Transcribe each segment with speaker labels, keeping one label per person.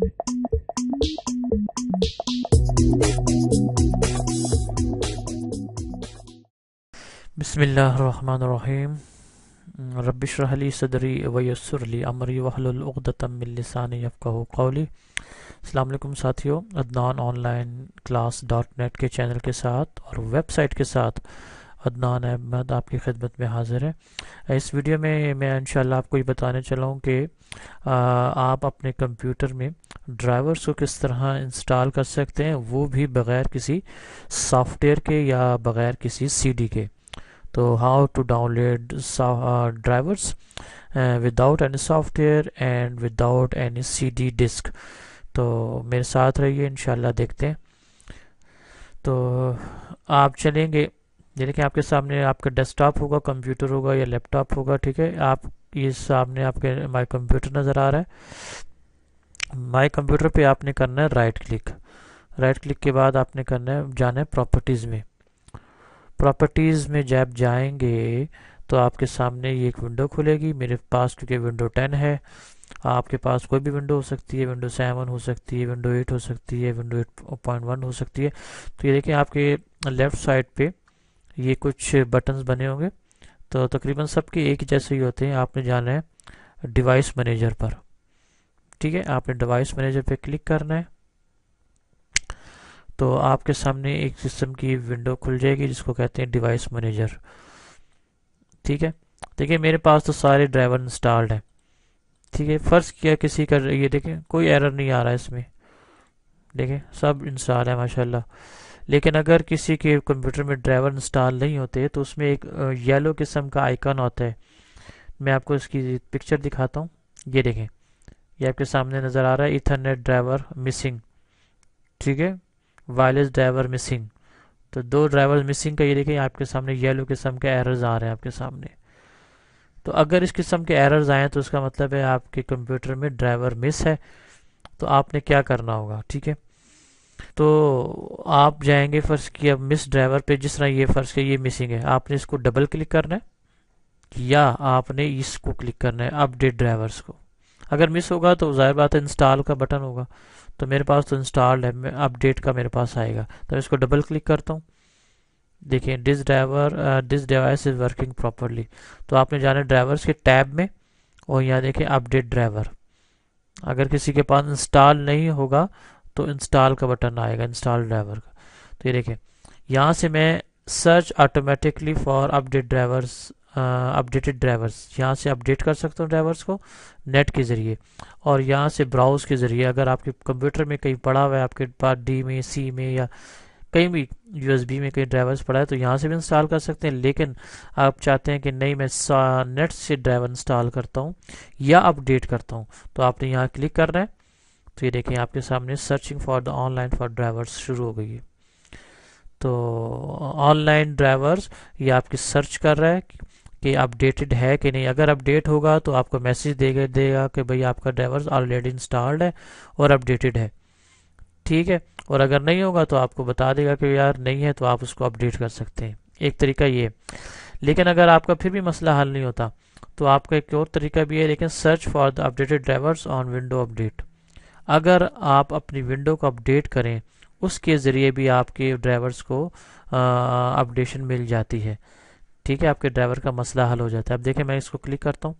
Speaker 1: بسم اللہ الرحمن الرحیم۔ رب اشرح لی صدری ویسر لی امری واحلل عقدۃ من لسانی یفقہوا قولی۔ السلام علیکم ساتھیو، Adnan online class dot net کے چینل کے ساتھ اور ویب سائٹ کے ساتھ عدنان احمد آپ کی خدمت میں حاضر ہے۔ اس ویڈیو میں میں انشاءاللہ آپ کو یہ بتانے چلا ہوں کہ آپ اپنے کمپیوٹر میں ڈرائیورز کو کس طرح انسٹال کر سکتے ہیں، وہ بھی بغیر کسی سافٹ ویئر کے یا بغیر کسی سی ڈی کے۔ تو how to download drivers without any software and without any C D disk. تو میرے ساتھ رہیے، انشاءاللہ دیکھتے ہیں۔ تو آپ چلیں گے، یعنی کہ آپ کے سامنے آپ کا ڈیسک ٹاپ ہوگا، کمپیوٹر ہوگا یا لیپ ٹاپ ہوگا، ٹھیک ہے۔ آپ یہ سامنے آپ کے مائی کمپیوٹر نظر آ رہا ہے۔ مائی کمپیوٹر پہ آپ نے کرنا ہے رائٹ کلک۔ رائٹ کلک کے بعد آپ نے کرنا ہے جانا ہے پراپرٹیز میں۔ پراپرٹیز میں جب جائیں گے تو آپ کے سامنے یہ ایک ونڈو کھلے گی۔ میرے پاس کیونکہ ونڈو 10 ہے، آپ کے پاس کوئی بھی ونڈو ہو سکتی ہے، ونڈو 7 ہو سکتی ہے، ونڈو 8 ہو سکتی ہے، ونڈو 8.1 ہو سکتی ہے۔ تو یہ دیکھیں آپ کے لیفٹ سائڈ پہ یہ کچھ بٹنز بنے ہوں گے، تو تقریباً سب کے ایک جیسے ہی ہوتے ہیں۔ آپ نے جانا ہے ڈیوائس مینیجر پر، ٹھیک ہے۔ آپ نے ڈیوائس مینیجر پہ کلک کرنا ہے تو آپ کے سامنے ایک سسٹم کی ونڈو کھل جائے گی جس کو کہتے ہیں ڈیوائس مینیجر، ٹھیک ہے۔ دیکھیں میرے پاس تو سارے ڈرائیور انسٹالڈ ہیں، ٹھیک ہے۔ فرض کیا کسی کا، یہ دیکھیں کوئی ایرر نہیں آ رہا ہے اس میں، دیکھیں سب انسٹال ہے ماشاءاللہ۔ لیکن اگر کسی کے کمپیوٹر میں ڈرائیور انسٹال نہیں ہوتے تو اس میں ایک یلو قسم کا آئیکن ہوتا ہے۔ میں آپ کو اس کی پکچر دکھاتا ہوں، یہ دیکھیں، یہ آپ کے سامنے نظر آ رہا ہے، ایتھرنیٹ ڈرائیور مسنگ، ٹھیک ہے، وائرلیس ڈرائیور مسنگ۔ تو 2 ڈرائیور مسنگ کا یہ دیکھیں آپ کے سامنے یلو قسم کے ایررز آ رہے ہیں آپ کے سامنے۔ تو اگر اس قسم کے ایررز آئیں تو اس کا مطلب ہے آپ کے کمپیوٹر میں ڈرائیور مس ہے۔ تو آپ نے کیا کرنا ہوگا، ٹھیک ہے۔ تو آپ جائیں گے فرض کیا مس ڈرائیور پہ، جس طرح یہ فرض کیا یہ مسنگ ہے، آپ نے اس کو ڈبل کلک کرنا ہے یا آپ نے اس کو کلک کرنا ہے اپڈیٹ ڈرائیورز کو۔ اگر مس ہوگا تو ظاہر بات ہے انسٹال کا بٹن ہوگا، تو میرے پاس تو انسٹالڈ ہے، اپڈیٹ کا میرے پاس آئے گا، تو اس کو ڈبل کلک کرتا ہوں۔ دیکھیں this device is working properly. تو آپ نے جانا ڈرائیورز کے ٹیب میں اور یہاں دیکھیں اپڈیٹ ڈرائیور۔ اگر کسی کے پاس انسٹال نہیں ہوگا تو انسٹال کا بٹن آئے گا، انسٹال ڈرائیور کا۔ تو یہ دیکھیں یہاں سے میں search automatically for update drivers, updated drivers, یہاں سے اپڈیٹ کر سکتا ہوں ڈرائیورز کو نیٹ کے ذریعے، اور یہاں سے براؤز کے ذریعے اگر آپ کے کمپیوٹر میں کہیں پڑا ہوا ہے، آپ کے پاس ڈی میں، سی میں یا کہیں بھی یو ایس بی میں کہیں ڈرائیورز پڑا ہے تو یہاں سے بھی انسٹال کر سکتے ہیں۔ لیکن آپ چاہتے ہیں کہ نہیں میں نیٹ سے ڈرائیور انسٹال کرتا ہوں یا اپڈیٹ کرتا ہوں، تو آپ نے یہاں کلک کرنا ہے۔ تو یہ دیکھیں آپ کے سامنے searching for the on line for drivers شروع ہو گئی ہے۔ تو آن لائن ڈرائیورز یہ آپ کی سرچ کر رہا ہے کہ اپڈیٹڈ ہے کہ نہیں۔ اگر اپڈیٹ ہوگا تو آپ کو میسج دے گا کہ بھئی آپ کا ڈرائیورز آلریڈی انسٹالڈ ہے اور اپڈیٹڈ ہے، ٹھیک ہے۔ اور اگر نہیں ہوگا تو آپ کو بتا دے گا کہ یار نہیں ہے، تو آپ اس کو اپڈیٹ کر سکتے ہیں۔ ایک طریقہ یہ ہے۔ لیکن اگر آپ کا پھر بھی مسئلہ حل نہیں ہوتا تو آپ کا ایک اور طریقہ بھی ہے، لیکن search for the updated drivers on window update. اگر آپ اپنی ونڈو کو اپڈیٹ کریں اس کے ذریعے بھی آپ کے ڈرائیورز کو اپڈیشن مل جاتی ہے، ٹھیک ہے، آپ کے ڈرائیور کا مسئلہ حل ہو جاتا ہے۔ اب دیکھیں میں اس کو کلک کرتا ہوں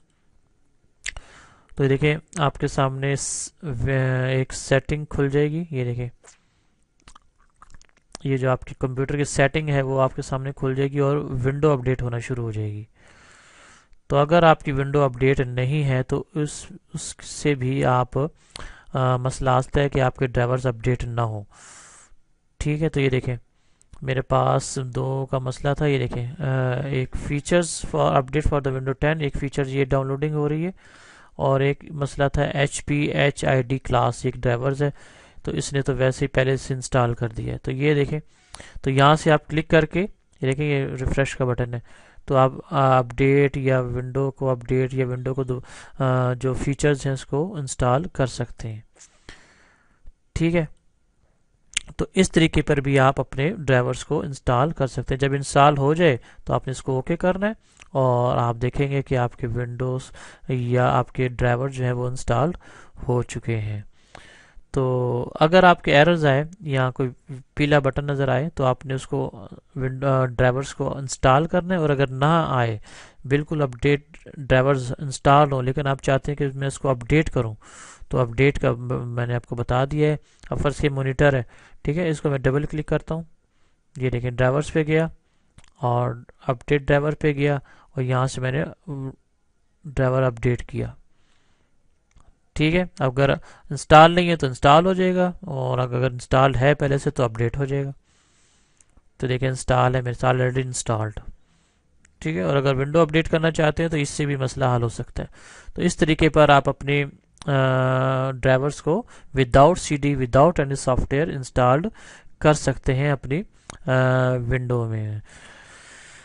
Speaker 1: تو دیکھیں آپ کے سامنے ایک سیٹنگ کھل جائے گی۔ یہ دیکھیں یہ جو آپ کی کمپیوٹر کی سیٹنگ ہے وہ آپ کے سامنے کھل جائے گی اور ونڈو اپڈیٹ ہونا شروع ہو جائے گی۔ تو اگر آپ کی ونڈو اپڈیٹ نہیں ہے تو اس سے بھی آپ مسئلہ آتا ہے کہ آپ کے ڈرائیورز اپڈیٹ نہ ہوں، ٹھیک ہے۔ تو یہ دیکھیں میرے پاس 2 کا مسئلہ تھا۔ یہ دیکھیں ایک features for update for the window 10، ایک فیچر یہ ڈاؤن لوڈنگ ہو رہی ہے، اور ایک مسئلہ تھا HPHID کلاس، ایک ڈرائیورز ہے تو اس نے تو ویسے ہی پہلے سے انسٹال کر دیا ہے۔ تو یہ دیکھیں، تو یہاں سے آپ کلک کر کے یہ دیکھیں یہ ریفریش کا بٹن ہے، تو آپ اپڈیٹ یا ونڈو کو اپڈیٹ یا ونڈو کو جو فیچرز ہیں اس کو انسٹال کر سکتے ہیں، ٹھیک ہے۔ تو اس طریقے پر بھی آپ اپنے ڈرائیورز کو انسٹال کر سکتے ہیں۔ جب انسٹال ہو جائے تو آپ نے اس کو اوکے کرنا ہے اور آپ دیکھیں گے کہ آپ کے ونڈوز یا آپ کے ڈرائیور جو ہیں وہ انسٹال ہو چکے ہیں۔ تو اگر آپ کے ایررز آئے یا کوئی پیلا بٹن نظر آئے تو آپ نے اس کو ڈرائیورز کو انسٹال کرنا ہے، اور اگر نہ آئے بالکل اپڈیٹ ڈرائیورز انسٹال ہوں لیکن آپ چاہتے ہیں کہ میں اس کو اپڈیٹ کروں، تو اپڈیٹ کا میں نے آپ کو بتا دیا ہے۔ اب فرض کے مانیٹر ہے، ٹھیک ہے، اس کو میں ڈبل کلک کرتا ہوں، یہ دیکھیں ڈرائیورز پہ گیا اور اپڈیٹ ڈرائیور پہ گیا، اور یہاں سے میں نے ڈرائیور اپڈیٹ کیا، ٹھیک ہے۔ اگر انسٹال نہیں ہے تو انسٹال ہو جائے گا، اور اگر انسٹال ہے پہلے سے تو اپڈیٹ ہو جائے گا۔ تو دیکھیں انسٹال ہے میرے ساتھ آلریڈی انسٹالڈ، ٹھیک ہے۔ اور اگر ونڈو اپڈیٹ کرنا چاہتے ہیں تو اس سے بھی مسئلہ حل ہو سکتا ہے۔ تو اس طریقے پر آپ اپنی ڈرائیورز کو without C D without any software installed کر سکتے ہیں اپنی ونڈو میں۔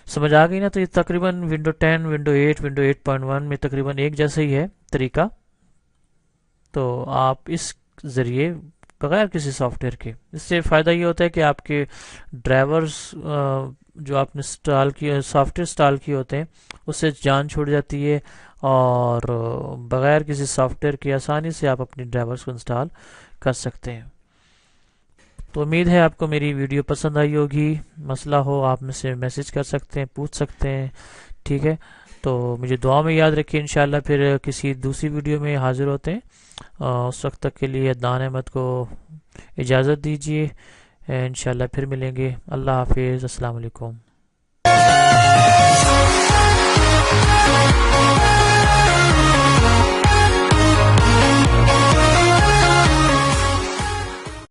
Speaker 1: سمجھ آ گئی نا؟ تو یہ تقریباً ونڈو 10 ونڈو 8 ونڈو 8.1 میں تقریباً ایک جیسا ہی ہے طریقہ۔ تو آپ اس ذریعے بغیر کسی سافٹ ویئر کے، اس سے فائدہ یہ ہوتا ہے کہ آپ کے ڈرائیورز جو آپ نے انسٹال کیے سافٹ ویئر انسٹال کیے ہوتے ہیں اس سے جان چھوڑ جاتی ہے، اور بغیر کسی سافٹ ویئر کی آسانی سے آپ اپنی ڈرائیورز کو انسٹال کر سکتے ہیں۔ تو امید ہے آپ کو میری ویڈیو پسند آئی ہوگی، مسئلہ ہو آپ میں سے میسج کر سکتے ہیں، پوچھ سکتے ہیں، ٹھیک ہے۔ تو مجھے دعا میں یاد رکھیے، انشاءاللہ پھر کسی دوسری ویڈیو میں حاضر ہوتے ہیں۔ اس وقت تک کے لیے عدنان احمد کو اجازت دیجیے، انشاءاللہ پھر ملیں گے۔ اللہ حافظ، السلام علیکم۔